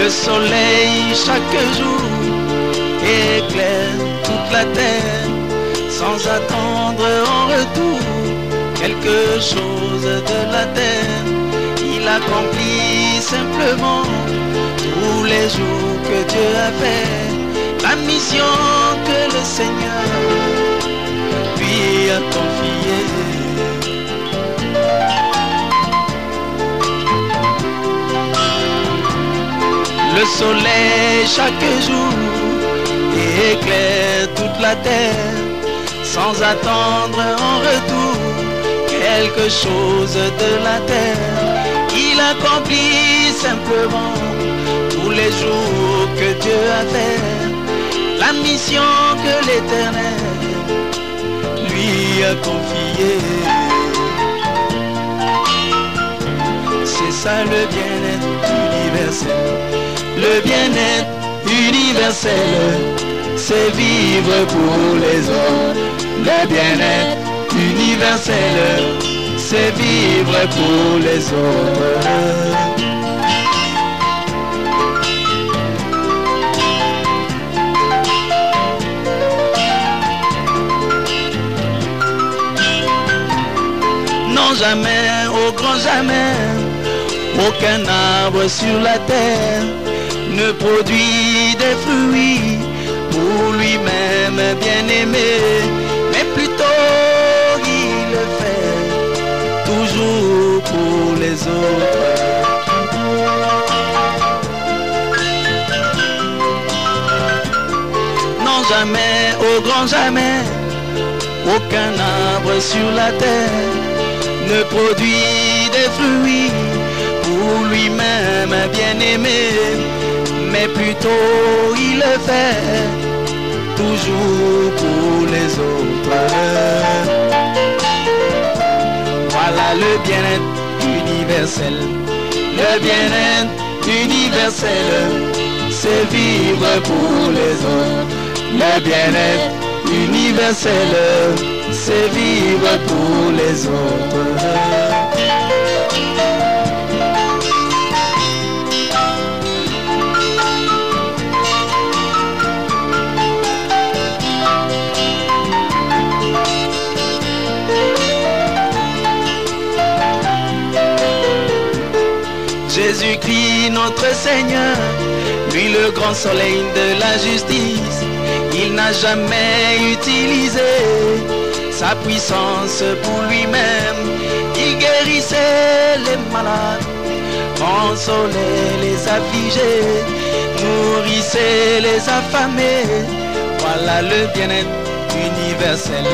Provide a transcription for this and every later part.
Le soleil chaque jour éclaire toute la terre, sans attendre en retour quelque chose de la terre. Il accomplit simplement tous les jours que Dieu a fait la mission que le Seigneur lui a confiée. Le soleil chaque jour éclaire toute la terre, sans attendre en retour quelque chose de la terre. Il accomplit simplement tous les jours que Dieu a fait la mission que l'Éternel lui a confiée. C'est ça le bien-être universel. Le bien-être universel, c'est vivre pour les autres. Le bien-être universel, c'est vivre pour les autres. Non, jamais, au grand jamais, aucun arbre sur la terre ne produit des fruits pour lui-même bien-aimé, mais plutôt il le fait toujours pour les autres. Non, jamais, au grand jamais, aucun arbre sur la terre ne produit des fruits pour lui-même bien-aimé, mais plutôt il le fait toujours pour les autres. Voilà le bien-être universel. Le bien-être universel, c'est vivre pour les autres. Le bien-être universel, c'est vivre pour les autres. Jésus-Christ notre Seigneur, lui le grand soleil de la justice, il n'a jamais utilisé sa puissance pour lui-même. Il guérissait les malades, consolait les affligés, nourrissait les affamés. Voilà le bien-être universel.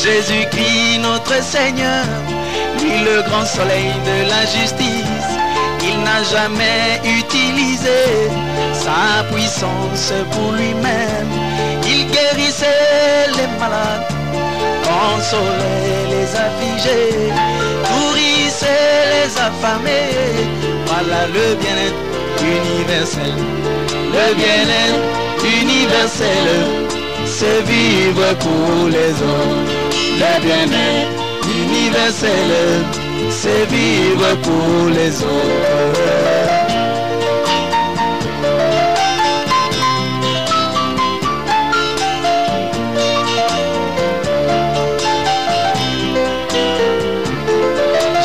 Jésus-Christ notre Seigneur, lui le grand soleil de la justice, il n'a jamais utilisé sa puissance pour lui-même. Il guérissait les malades, consolait les affligés, nourrissait les affamés. Voilà le bien-être universel. Le bien-être universel, c'est vivre pour les autres. Le bien-être universel, c'est vivre pour les autres.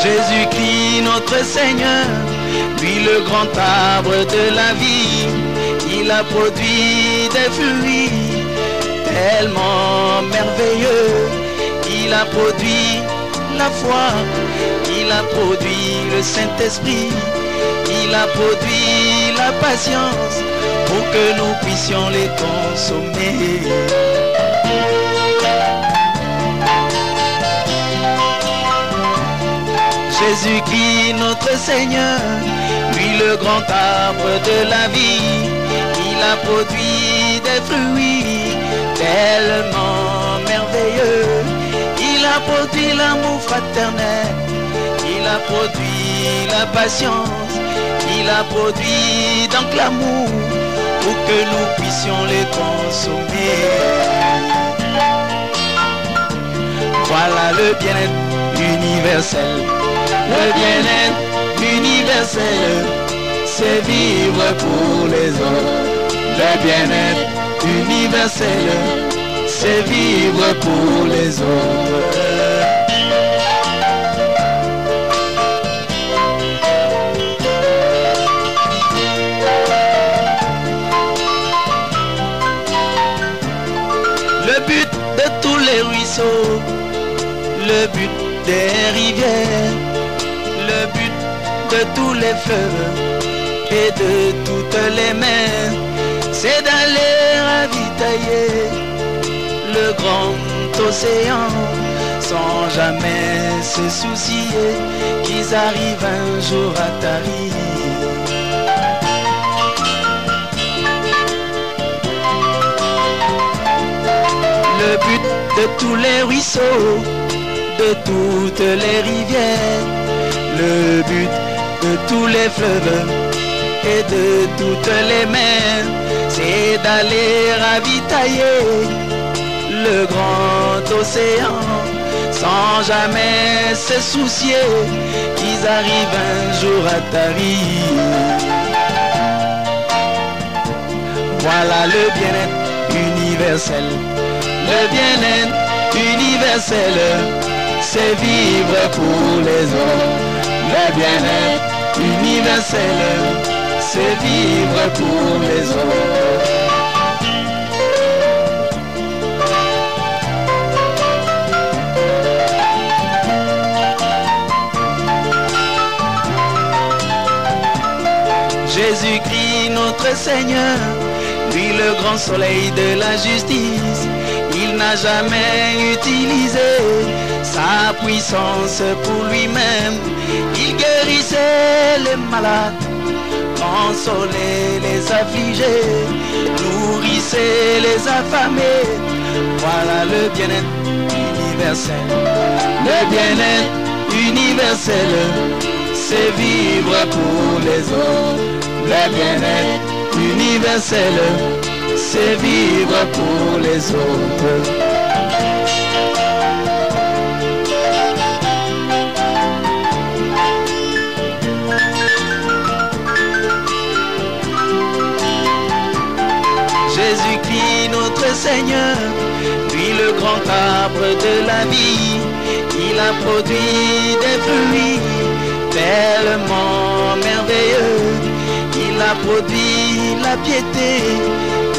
Jésus-Christ notre Seigneur, lui le grand arbre de la vie, il a produit des fruits tellement merveilleux. Il a produit la foi, il a produit le Saint-Esprit, il a produit la patience pour que nous puissions les consommer. Jésus-Christ notre Seigneur, lui le grand arbre de la vie, il a produit des fruits tellement merveilleux. Il a produit l'amour fraternel, il a produit la patience, il a produit donc l'amour pour que nous puissions les consommer. Voilà le bien-être universel. Le bien-être universel, c'est vivre pour les autres. Le bien-être universel, c'est vivre pour les autres. Le but de tous les ruisseaux, le but des rivières, le but de tous les fleuves et de toutes les mers, c'est d'aller ravitailler le grand océan sans jamais se soucier qu'ils arrivent un jour à tarir. Le but de tous les ruisseaux, de toutes les rivières, le but de tous les fleuves et de toutes les mers, c'est d'aller ravitailler le grand océan sans jamais se soucier qu'ils arrivent un jour à tarir. Voilà le bien-être universel. Le bien-être universel, c'est vivre pour les autres. Le bien-être universel, c'est vivre pour les autres. Jésus-Christ notre Seigneur, lui le grand soleil de la justice, il n'a jamais utilisé sa puissance pour lui-même. Il guérissait les malades, consolait les affligés, nourrissait les affamés. Voilà le bien-être universel. Le bien-être universel, c'est vivre pour les autres. Le bien-être universel, c'est vivre pour les autres. Jésus-Christ notre Seigneur, lui le grand arbre de la vie, il a produit des fruits tellement merveilleux. Il a produit la piété,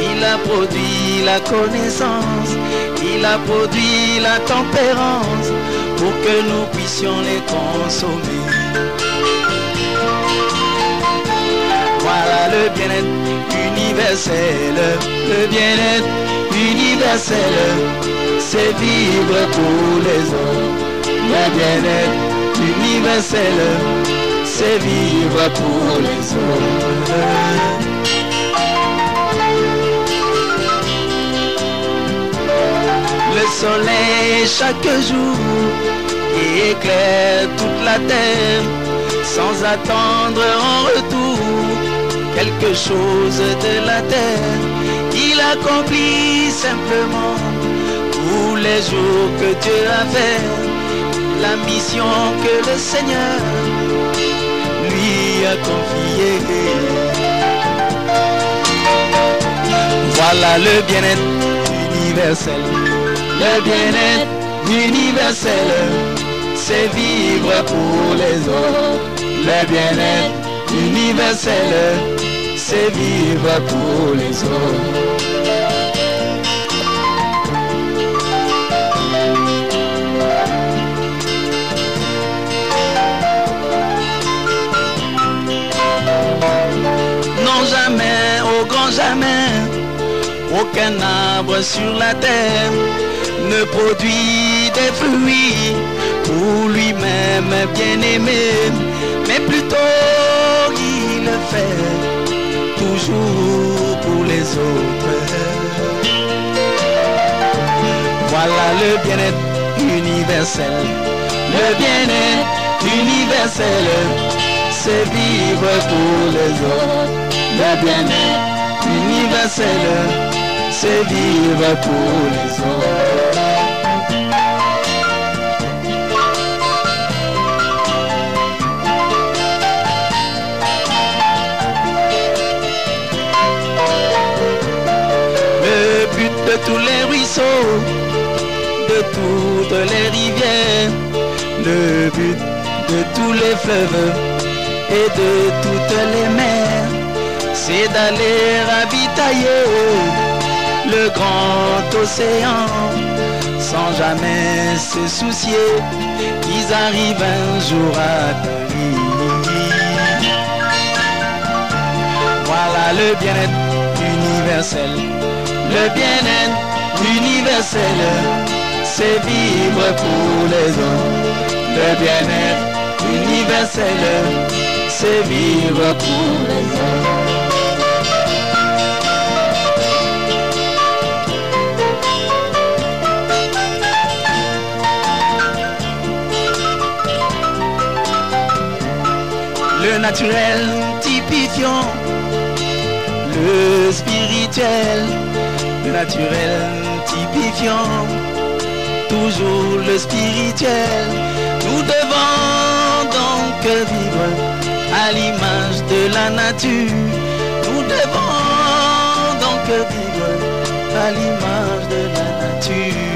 il a produit la connaissance, il a produit la tempérance pour que nous puissions les consommer. Voilà le bien-être universel, le bien-être universel, c'est vivre pour les autres. Le bien-être universel, c'est vivre pour les autres. Le soleil chaque jour éclaire toute la terre sans attendre en retour quelque chose de la terre. Il accomplit simplement tous les jours que Dieu a fait la mission que le Seigneur lui a confiée. Voilà le bien-être universel. Le bien-être universel, c'est vivre pour les autres. Le bien-être universel, c'est vivre pour les autres. Non, jamais, au grand jamais, aucun arbre sur la terre ne produit des fruits pour lui-même bien-aimé, mais plutôt il le fait toujours pour les autres. Voilà le bien-être universel. Le bien-être universel, c'est vivre pour les autres. Le bien-être universel, c'est vivre pour les autres. tous les ruisseaux, de toutes les rivières, le but de tous les fleuves et de toutes les mers, c'est d'aller ravitailler le grand océan, sans jamais se soucier qu'ils arrivent un jour à Paris. Voilà le bien-être universel, le bien-être universel, c'est vivre pour les autres. Le bien-être universel, c'est vivre pour les autres. Le naturel typifiant le spirituel, le naturel typifiant toujours le spirituel. Nous devons donc vivre à l'image de la nature. Nous devons donc vivre à l'image de la nature.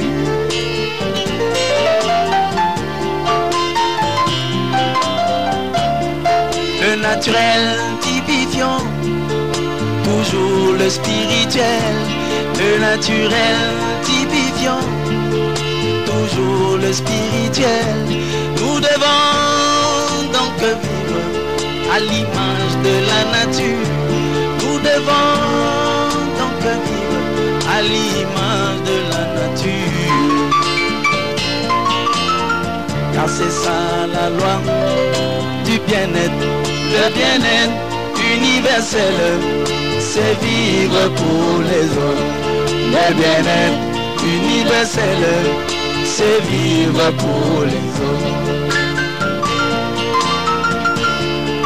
Le naturel typifiant toujours le spirituel, le naturel typifiant toujours le spirituel. Nous devons donc vivre à l'image de la nature. Nous devons donc vivre à l'image de la nature. Car c'est ça la loi du bien-être, le bien-être universel, c'est vivre pour les autres. Le bien-être universel, c'est vivre pour les autres.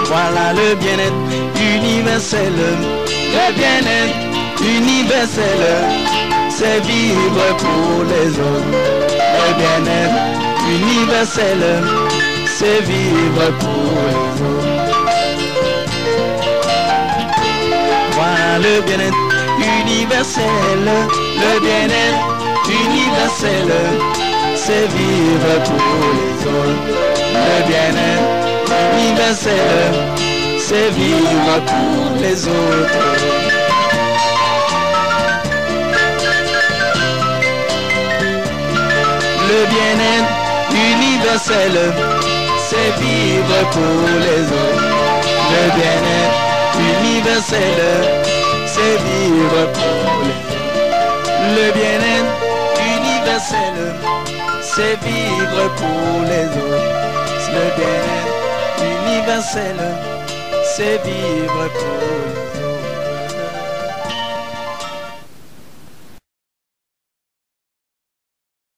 Voilà le bien-être universel, le bien-être universel, c'est vivre pour les autres. Le bien-être universel, c'est vivre pour les autres. Voilà le bien-être universel, le bien-être universel, c'est vivre pour les autres. Le bien-être universel, c'est vivre pour les autres. Le bien-être universel, c'est vivre pour les autres. Le bien-être universel, c'est vivre pour les autres. Le bien-être universel, c'est vivre pour les autres. Le bien-être universel, c'est vivre pour les autres.